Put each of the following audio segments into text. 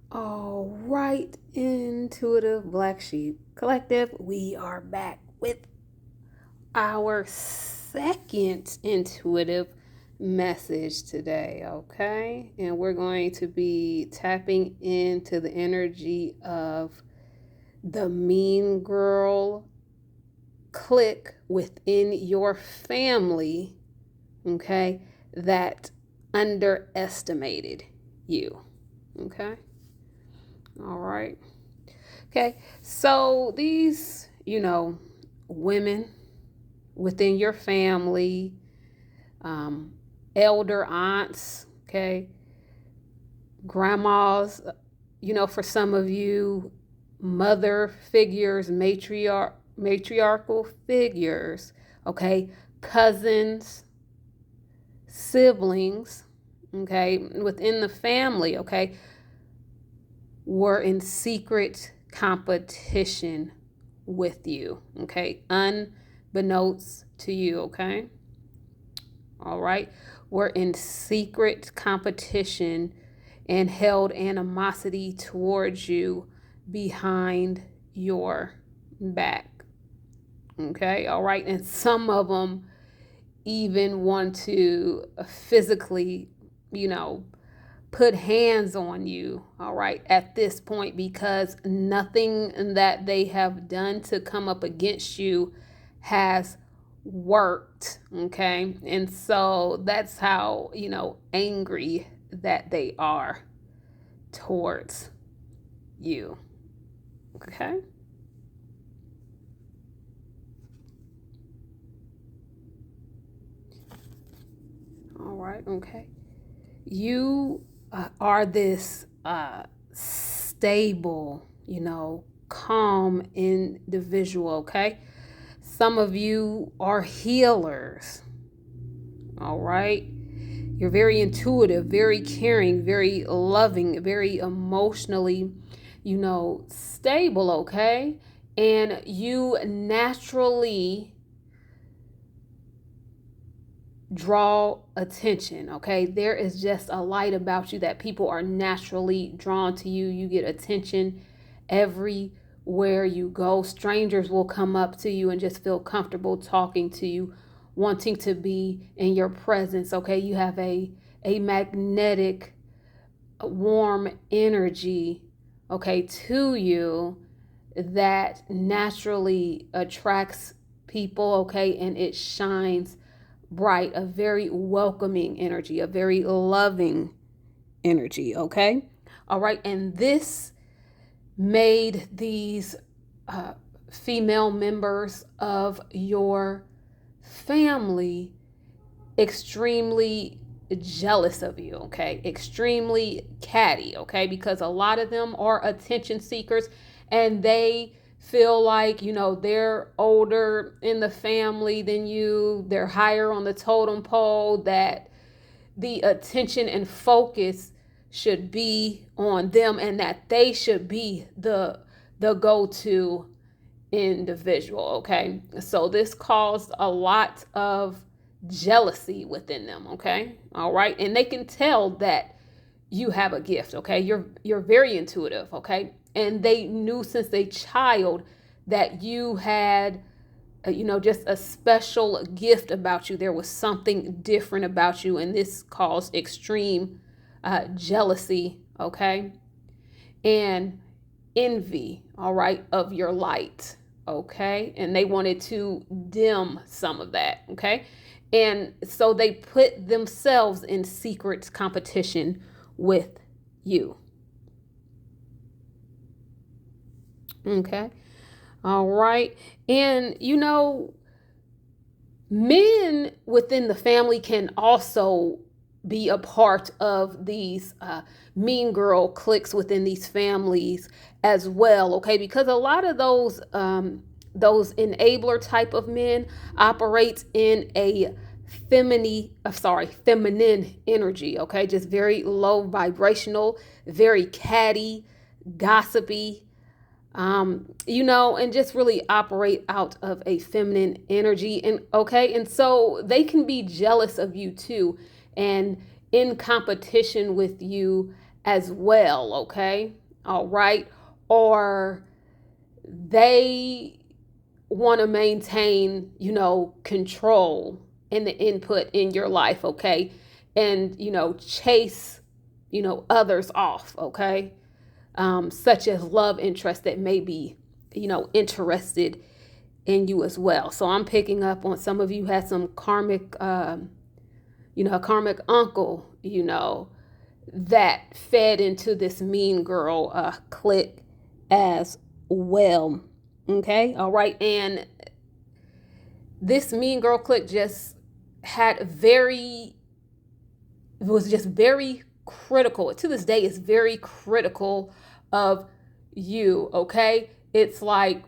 All right, Intuitive Black Sheep Collective, we are back with our second intuitive message today, okay? And we're going to be tapping into the energy of the mean girl clique within your family, okay, that underestimated you, okay? All right. Okay, so these, women within your family, um, elder aunts, okay, grandmas, for some of you, mother figures, matriarchal figures, okay, cousins, siblings, okay, within the family, okay, were in secret competition with you, okay, unbeknownst to you, okay, all right, were in secret competition and held animosity towards you behind your back, okay, all right, and some of them even want to physically, you know, put hands on you, all right, at this point, because nothing that they have done to come up against you has worked, okay? And so that's how, angry that they are towards you, okay? All right, okay. You are this stable, calm individual, okay? Some of you are healers, all right? You're very intuitive, very caring, very loving, very emotionally, stable, okay? And you naturally draw attention, okay? There is just a light about you that people are naturally drawn to you. You get attention everywhere you go. Strangers will come up to you and just feel comfortable talking to you, wanting to be in your presence, okay? You have a magnetic, warm energy, okay, to you that naturally attracts people, okay? And it shines bright, a very welcoming energy, a very loving energy, okay? All right, and this made these uh, female members of your family extremely jealous of you, okay? Extremely catty, okay? Because a lot of them are attention seekers and they feel like, they're older in the family than you, they're higher on the totem pole, that the attention and focus should be on them and that they should be the go-to individual, okay? So this caused a lot of jealousy within them, okay? All right? And they can tell that you have a gift, okay? You're very intuitive, okay? And they knew since a child that you had just a special gift about you. There was something different about you, and this caused extreme jealousy, okay? And envy, all right, of your light, okay? And they wanted to dim some of that, okay? And so they put themselves in secret competition with you, okay? All right. And men within the family can also be a part of these mean girl cliques within these families as well, okay? Because a lot of those enabler type of men operate in a feminine energy, okay? Just very low vibrational, very catty, gossipy, and just really operate out of a feminine energy. And okay, and so they can be jealous of you too, and in competition with you as well, okay? All right. Or they want to maintain, control and the input in your life, okay? And, chase, others off, okay? Such as love interest that may be, interested in you as well. So I'm picking up on some of you had some karmic, a karmic uncle, that fed into this mean girl clique as well. Okay, all right. And this mean girl clique just was just very critical. To this day, is very critical of you. Okay, it's like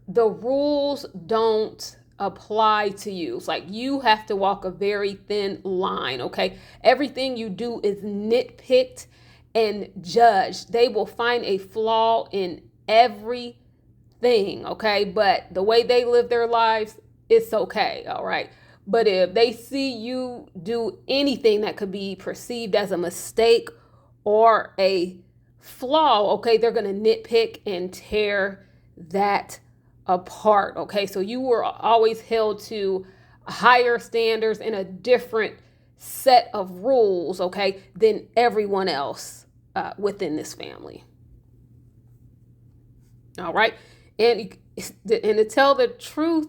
the rules don't apply to you. It's like you have to walk a very thin line, okay? Everything you do is nitpicked and judged. They will find a flaw in everything, okay? But the way they live their lives, it's okay, all right? But if they see you do anything that could be perceived as a mistake or a flaw, okay, they're going to nitpick and tear that apart, okay? So you were always held to higher standards and a different set of rules, okay, than everyone else within this family. All right. And to tell the truth,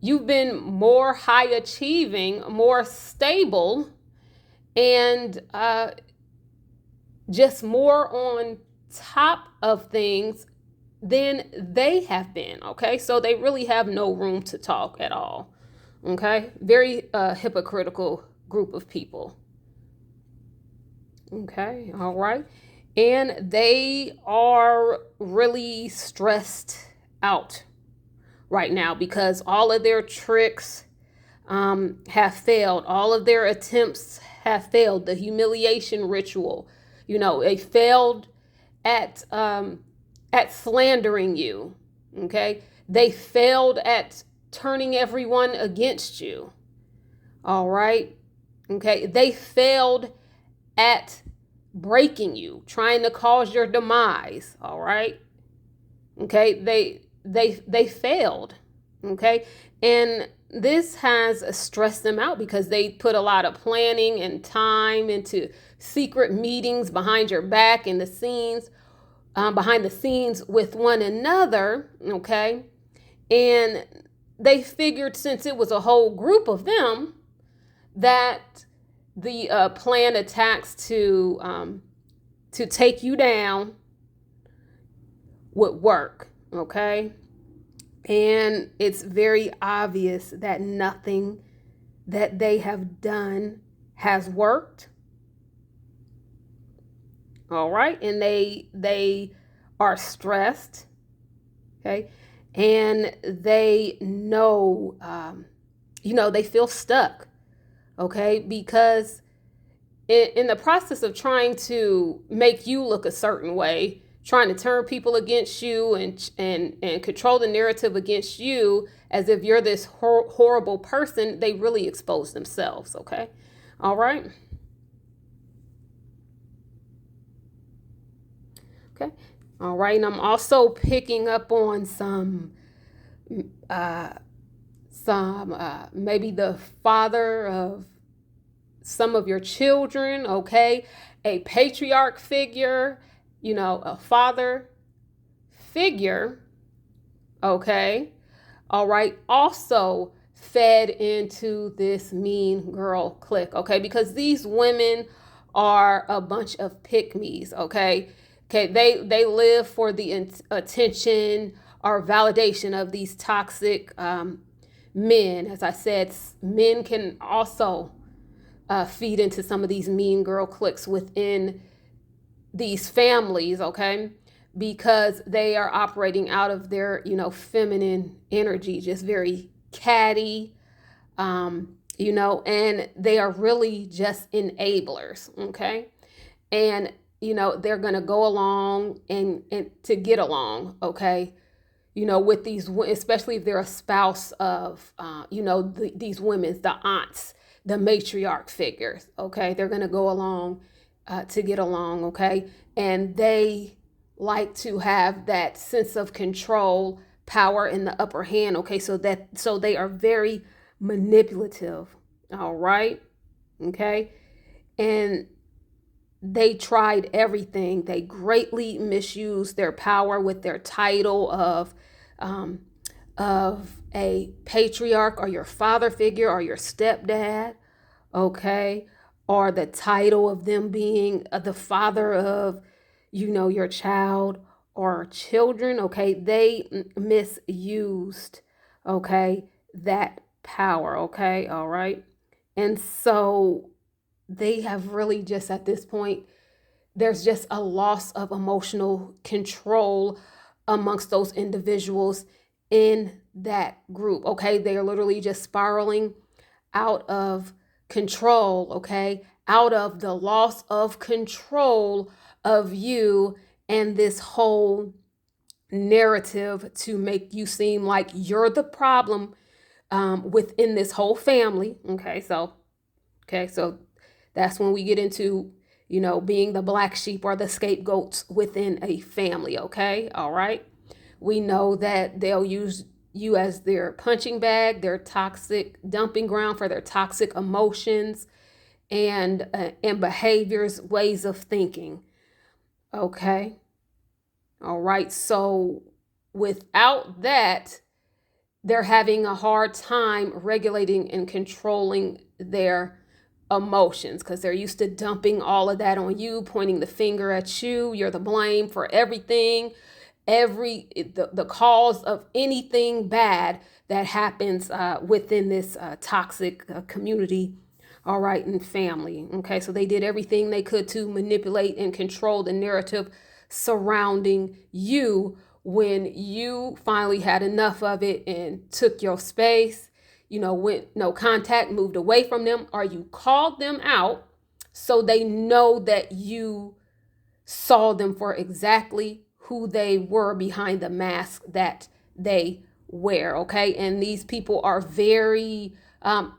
you've been more high achieving, more stable, and just more on top of things than they have been, okay? So they really have no room to talk at all, okay? Very hypocritical group of people. Okay, all right. And they are really stressed out right now because all of their tricks have failed. All of their attempts have failed. The humiliation ritual, they failed at slandering you. Okay, they failed at turning everyone against you. All right. Okay, they failed at breaking you, trying to cause your demise. All right. Okay, they failed. Okay, and this has stressed them out because they put a lot of planning and time into secret meetings behind your back in the scenes, behind the scenes with one another. Okay, and they figured since it was a whole group of them that the planned attacks to take you down would work. Okay. And it's very obvious that nothing that they have done has worked. All right. And they are stressed. Okay. And they know, they feel stuck. Okay. Because in the process of trying to make you look a certain way, trying to turn people against you and control the narrative against you as if you're this horrible person, they really expose themselves, okay? All right? Okay. All right, and I'm also picking up on some maybe the father of some of your children, okay? A patriarch figure, a father figure, okay? All right, also fed into this mean girl clique, okay? Because these women are a bunch of pick-me's, okay? Okay, they live for the attention or validation of these toxic men. As I said, men can also feed into some of these mean girl cliques within these families, okay? Because they are operating out of their, feminine energy, just very catty, and they are really just enablers, okay? And, they're going to go along and to get along, okay? With these, especially if they're a spouse of, these women, the aunts. the matriarch figures. Okay, they're going to go along to get along. Okay, and they like to have that sense of control, power in the upper hand. Okay, so they are very manipulative. All right. Okay, and they tried everything. They greatly misused their power with their title um, of a patriarch or your father figure or your stepdad, okay, or the title of them being the father of, your child or children, okay. They misused, okay, that power, okay, all right. And so they have really just at this point, there's just a loss of emotional control amongst those individuals in that group. Okay, they are literally just spiraling out of control. Okay, out of the loss of control of you and this whole narrative to make you seem like you're the problem within this whole family. Okay, so that's when we get into, being the black sheep or the scapegoats within a family. Okay, all right. We know that they'll use you as their punching bag, their toxic dumping ground for their toxic emotions and behaviors, ways of thinking. Okay, all right. So without that, they're having a hard time regulating and controlling their emotions because they're used to dumping all of that on you, pointing the finger at you. You're the blame for everything, the cause of anything bad that happens within this toxic community. All right, and family. Okay, so they did everything they could to manipulate and control the narrative surrounding you. When you finally had enough of it and took your space, went no contact, moved away from them, or you called them out so they know that you saw them for exactly who they were behind the mask that they wear. Okay, and these people are very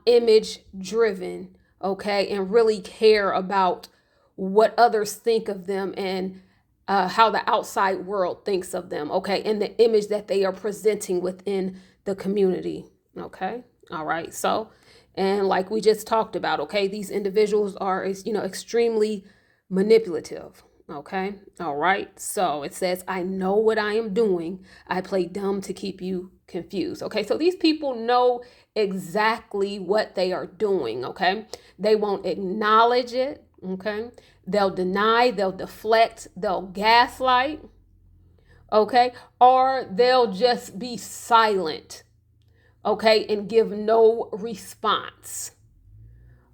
image driven. Okay, and really care about what others think of them and how the outside world thinks of them, okay, and the image that they are presenting within the community, okay, all right. So, and like we just talked about, okay, these individuals are, extremely manipulative, okay, all right. So it says, I know what I am doing. I play dumb to keep you confused, okay. So these people know exactly what they are doing, okay. They won't acknowledge it, okay. They'll deny, they'll deflect, they'll gaslight, okay? Or they'll just be silent, okay? And give no response,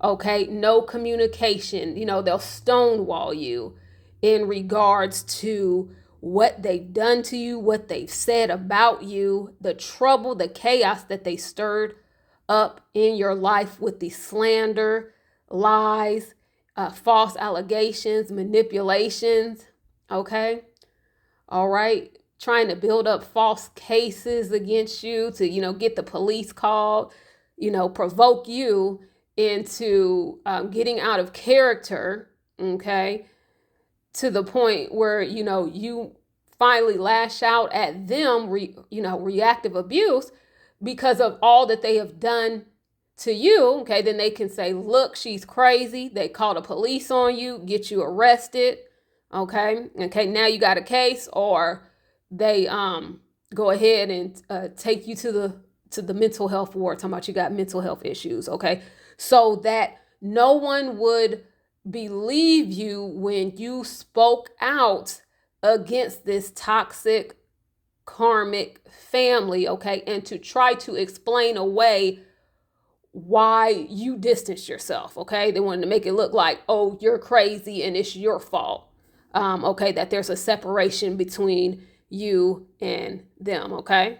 okay? No communication. They'll stonewall you in regards to what they've done to you, what they've said about you, the trouble, the chaos that they stirred up in your life with the slander, lies, false allegations, manipulations, okay? All right. Trying to build up false cases against you to, get the police called, provoke you into getting out of character, okay? To the point where, you finally lash out at them, reactive abuse because of all that they have done to you, okay, then they can say, look, she's crazy. They call the police on you, get you arrested, okay, now you got a case, or they go ahead and take you to the mental health ward, talking about you got mental health issues, okay, so that no one would believe you when you spoke out against this toxic karmic family, okay, and to try to explain away why you distanced yourself, okay? They wanted to make it look like, oh, you're crazy and it's your fault, okay, that there's a separation between you and them, okay?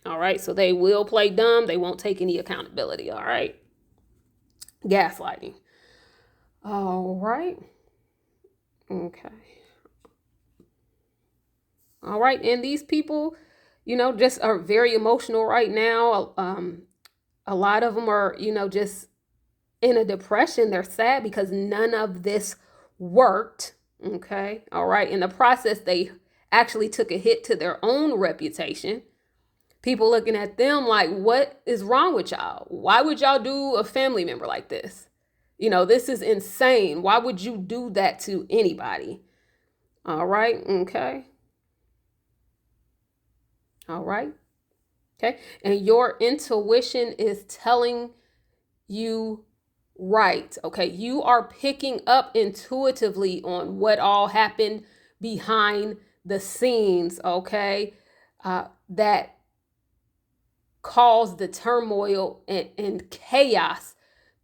All right, so they will play dumb. They won't take any accountability, all right? Gaslighting. All right. Okay. All right, and these people, just are very emotional right now. A lot of them are, just in a depression. They're sad because none of this worked. Okay. All right. In the process, they actually took a hit to their own reputation. People looking at them like, what is wrong with y'all? Why would y'all do a family member like this? This is insane. Why would you do that to anybody? All right. Okay. All right. Okay. And your intuition is telling you right. Okay. You are picking up intuitively on what all happened behind the scenes. Okay. That caused the turmoil and chaos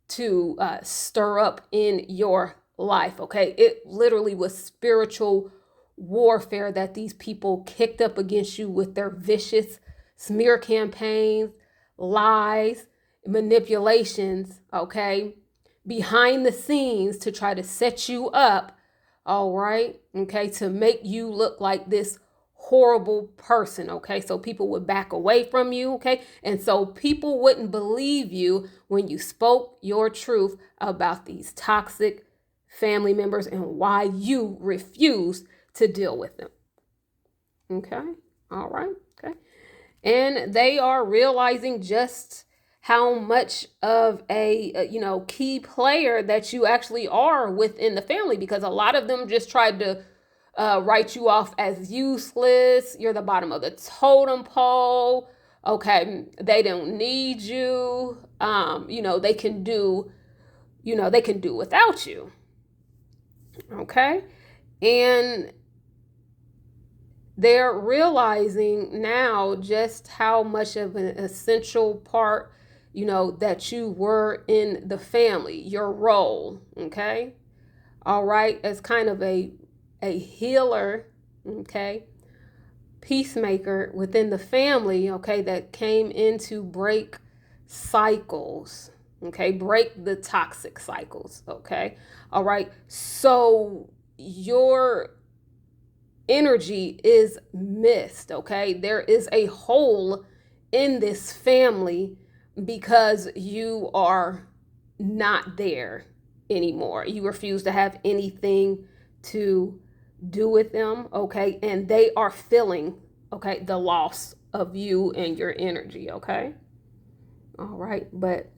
to stir up in your life. Okay. It literally was spiritual warfare that these people kicked up against you with their vicious smear campaigns, lies, manipulations, okay, behind the scenes to try to set you up, all right, okay, to make you look like this horrible person, okay? So people would back away from you, okay? And so people wouldn't believe you when you spoke your truth about these toxic family members and why you refused to deal with them. Okay? All right. Okay. And they are realizing just how much of a key player that you actually are within the family, because a lot of them just tried to write you off as useless. You're the bottom of the totem pole. Okay, they don't need you. They can do without you. Okay, and they're realizing now just how much of an essential part, that you were in the family, your role. Okay. All right. As kind of a healer. Okay. Peacemaker within the family. Okay. That came in to break cycles. Okay. Break the toxic cycles. Okay. All right. So your energy is missed. Okay. There is a hole in this family because you are not there anymore. You refuse to have anything to do with them. Okay. And they are feeling, okay, the loss of you and your energy. Okay. All right. But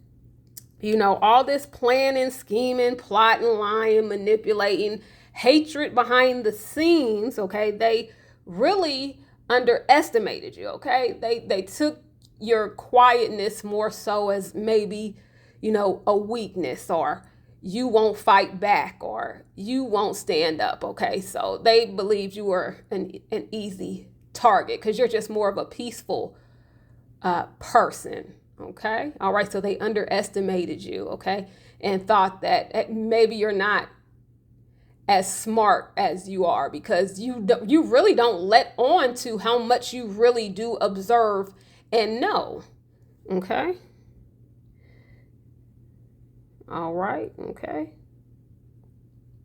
all this planning, scheming, plotting, lying, manipulating, hatred behind the scenes, okay, they really underestimated you, okay? They took your quietness more so as maybe, a weakness, or you won't fight back, or you won't stand up, okay? So they believed you were an easy target because you're just more of a peaceful person. Okay. All right. So they underestimated you. Okay. And thought that maybe you're not as smart as you are because you really don't let on to how much you really do observe and know. Okay. All right. Okay.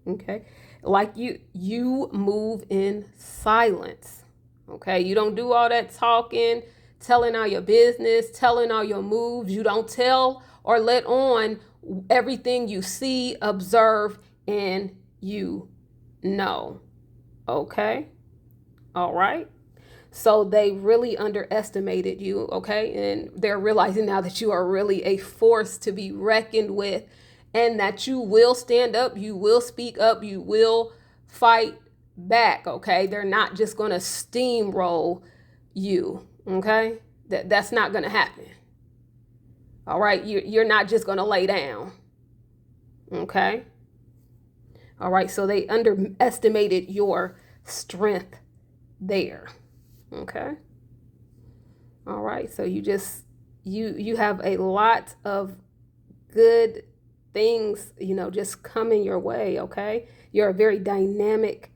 Okay. Like you move in silence. Okay. You don't do all that talking, telling all your business, telling all your moves. You don't tell or let on everything you see, observe, and you know. Okay. All right. So they really underestimated you. Okay. And they're realizing now that you are really a force to be reckoned with, and that you will stand up, you will speak up, you will fight back. Okay. They're not just going to steamroll you. Okay. That's not going to happen. All right. You're not just going to lay down. Okay. All right. So they underestimated your strength there. Okay. All right. So you have a lot of good things, just coming your way. Okay. You're a very dynamic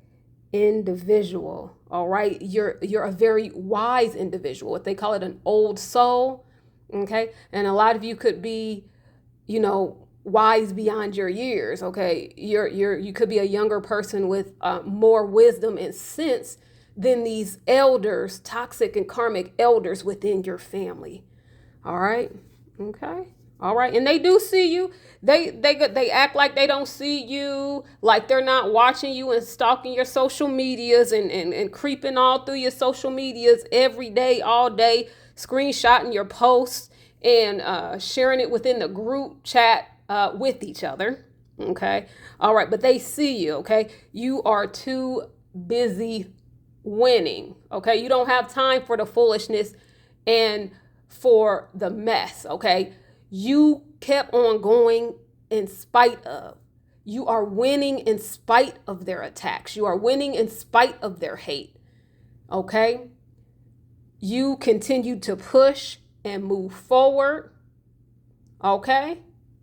individual. All right. You're a very wise individual. What they call it, an old soul. Okay. And a lot of you could be, wise beyond your years. Okay. You could be a younger person with more wisdom and sense than these toxic and karmic elders within your family. All right. Okay. All right, and they do see you. They act like they don't see you, like they're not watching you and stalking your social medias and creeping all through your social medias every day, all day, screenshotting your posts and sharing it within the group chat with each other. Okay, all right, but they see you. Okay, you are too busy winning. Okay, you don't have time for the foolishness and for the mess. Okay, you kept on going in spite of. You are winning in spite of their attacks. You are winning in spite of their hate. Okay, you continue to push and move forward. Okay,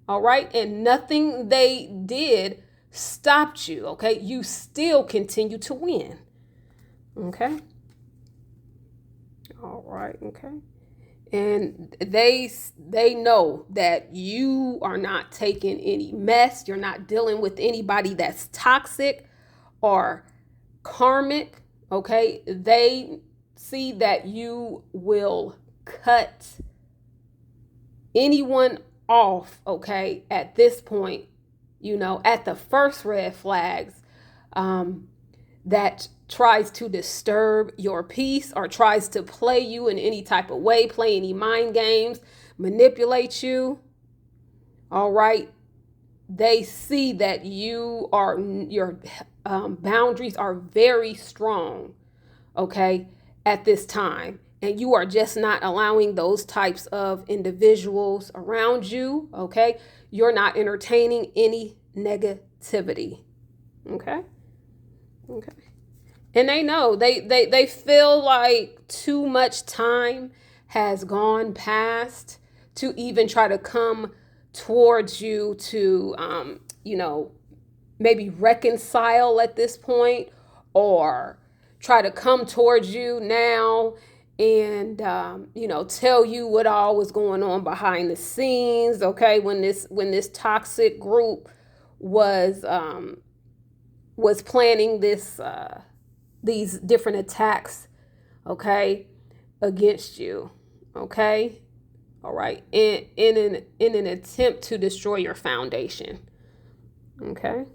all right, and nothing they did stopped you. Okay, you still continue to win. Okay. All right. Okay. And they know that you are not taking any mess. You're not dealing with anybody that's toxic or karmic. Okay. They see that you will cut anyone off. Okay. At this point, at the first red flags, um, that tries to disturb your peace or tries to play you in any type of way, play any mind games, manipulate you. All right. They see that your boundaries are very strong. Okay. At this time. And you are just not allowing those types of individuals around you. Okay. You're not entertaining any negativity. Okay. Okay. And they know they feel like too much time has gone past to even try to come towards you to maybe reconcile at this point, or try to come towards you now and tell you what all was going on behind the scenes. Okay, when this toxic group was planning these different attacks, okay, against you. Okay, all right, in an attempt to destroy your foundation. Okay.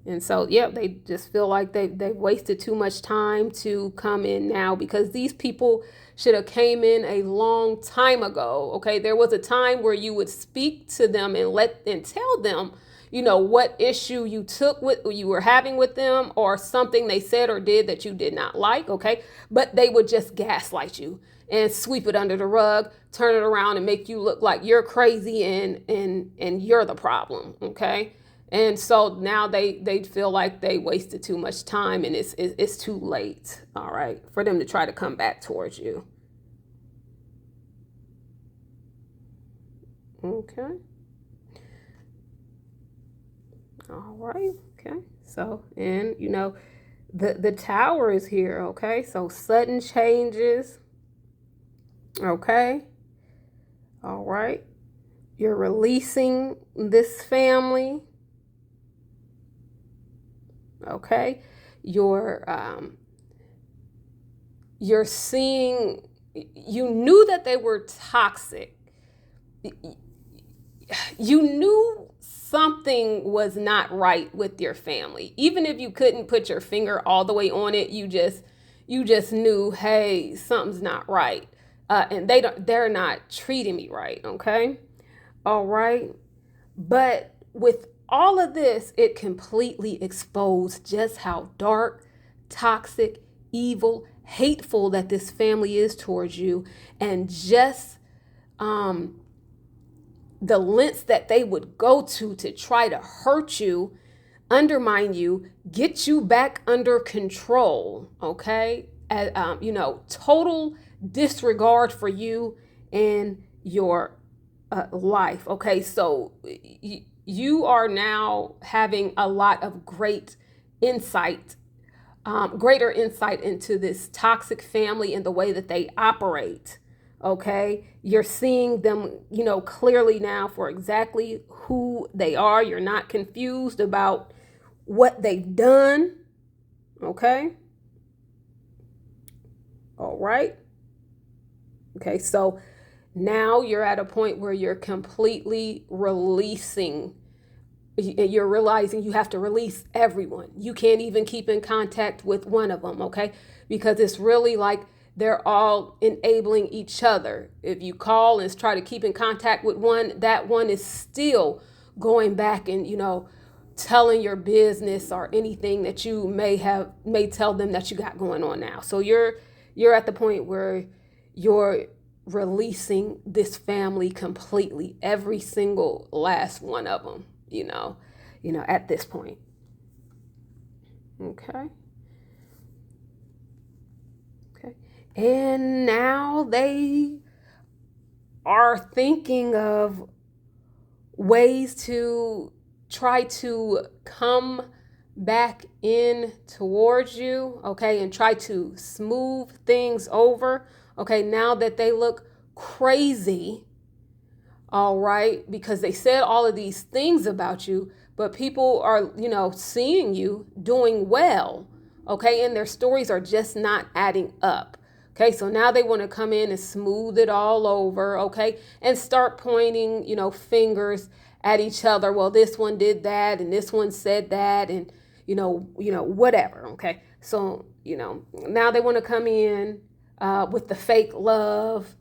And so, yeah, they just feel like they've wasted too much time to come in now, because these people should have came in a long time ago. Okay, there was a time where you would speak to them and tell them, what issue you were having with them, or something they said or did that you did not like. Okay, but they would just gaslight you and sweep it under the rug, turn it around and make you look like you're crazy and you're the problem. Okay. And so now they feel like they wasted too much time, and it's too late, all right, for them to try to come back towards you. Okay. All right. Okay. So, and the tower is here. Okay. So sudden changes. Okay. All right. You're releasing this family. Okay, you're seeing, you knew that they were toxic. You knew something was not right with your family, even if you couldn't put your finger all the way on it. You just knew, hey, something's not right, and they're not treating me right. Okay, all right, but with all of this, it completely exposed just how dark, toxic, evil, hateful that this family is towards you, and just the lengths that they would go to try to hurt you, undermine you, get you back under control. Okay, total disregard for you and your life. Okay, so you are now having a lot of greater insight into this toxic family and the way that they operate. Okay, you're seeing them, clearly now for exactly who they are. You're not confused about what they've done. Okay, all right. Okay, so Now you're at a point where you're completely releasing. You're realizing you have to release everyone. You can't even keep in contact with one of them, okay? Because it's really like they're all enabling each other. If you call and try to keep in contact with one, that one is still going back and, telling your business or anything that you may tell them that you got going on now. So you're at the point where you're releasing this family completely, every single last one of them, at this point. Okay. Okay. And now they are thinking of ways to try to come back in towards you, okay, and try to smooth things over, okay, now that they look crazy, all right, because they said all of these things about you, but people are, seeing you doing well, okay, and their stories are just not adding up. Okay, so now they want to come in and smooth it all over, okay, and start pointing, fingers at each other. Well, this one did that, and this one said that, and whatever. Okay, so now they want to come in with the fake love,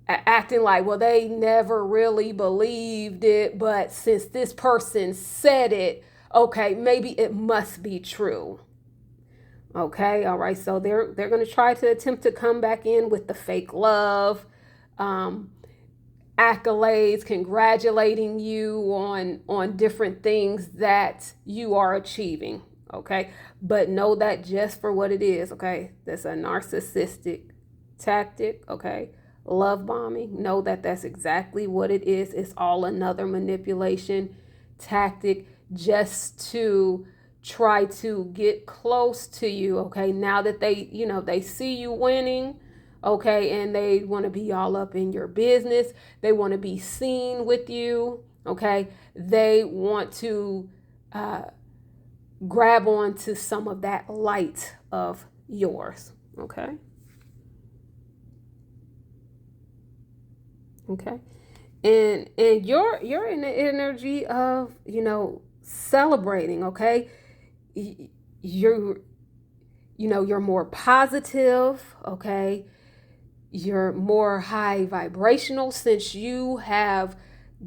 acting like, well, they never really believed it, but since this person said it, okay, maybe it must be true. Okay, all right. So they're going to try to attempt to come back in with the fake love, um, accolades, congratulating you on different things that you are achieving. Okay, but know that just for what it is. Okay, that's a narcissistic tactic. Okay, love bombing. Know that that's exactly what it is. It's all another manipulation tactic just to try to get close to you. Okay, now that they see you winning, okay, and they want to be all up in your business, they want to be seen with you, okay, they want to grab onto some of that light of yours. Okay. Okay. And you're in the energy of, celebrating. Okay, you're you're more positive. Okay, you're more high vibrational since you have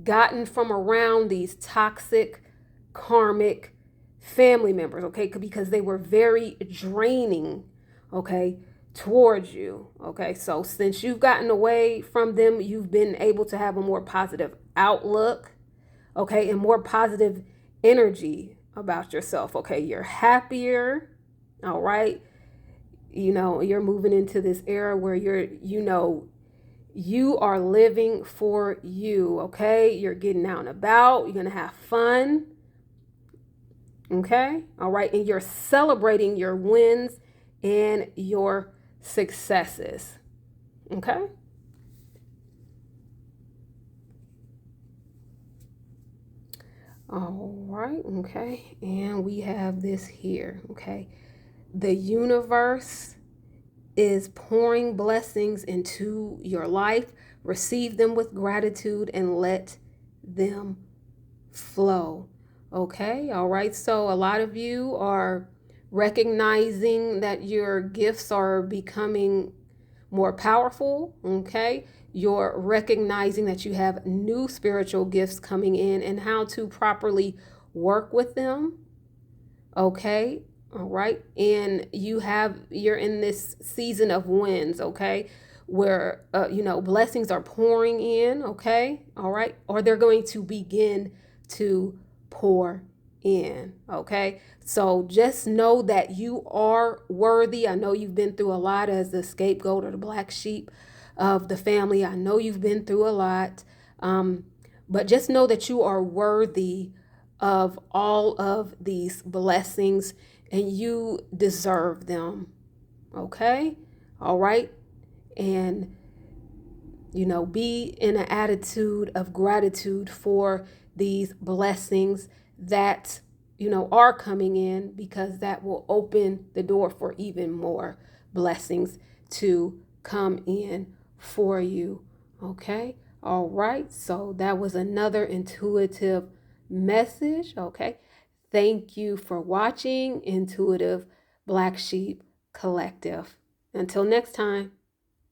gotten from around these toxic karmic family members, okay, because they were very draining, okay, towards you. Okay, so since you've gotten away from them, you've been able to have a more positive outlook, okay, and more positive energy about yourself. Okay, you're happier, all right. You're moving into this era where you are living for you. Okay, you're getting out and about, you're gonna have fun. Okay, all right, and you're celebrating your wins and your successes. Okay. All right, okay, and we have this here. Okay, the universe is pouring blessings into your life. Receive them with gratitude and let them flow. Okay, all right. So a lot of you are recognizing that your gifts are becoming more powerful. Okay, you're recognizing that you have new spiritual gifts coming in and how to properly work with them. Okay, all right. And you're in this season of wins. Okay, where blessings are pouring in. Okay, all right, or they're going to begin to pour in. Okay, so just know that you are worthy. I know you've been through a lot as the scapegoat or the black sheep of the family. I know you've been through a lot, but just know that you are worthy of all of these blessings and you deserve them. Okay, all right. And be in an attitude of gratitude for these blessings that are coming in, because that will open the door for even more blessings to come in for you. Okay. All right. So that was another intuitive message. Okay. Thank you for watching Intuitive Black Sheep Collective. Until next time.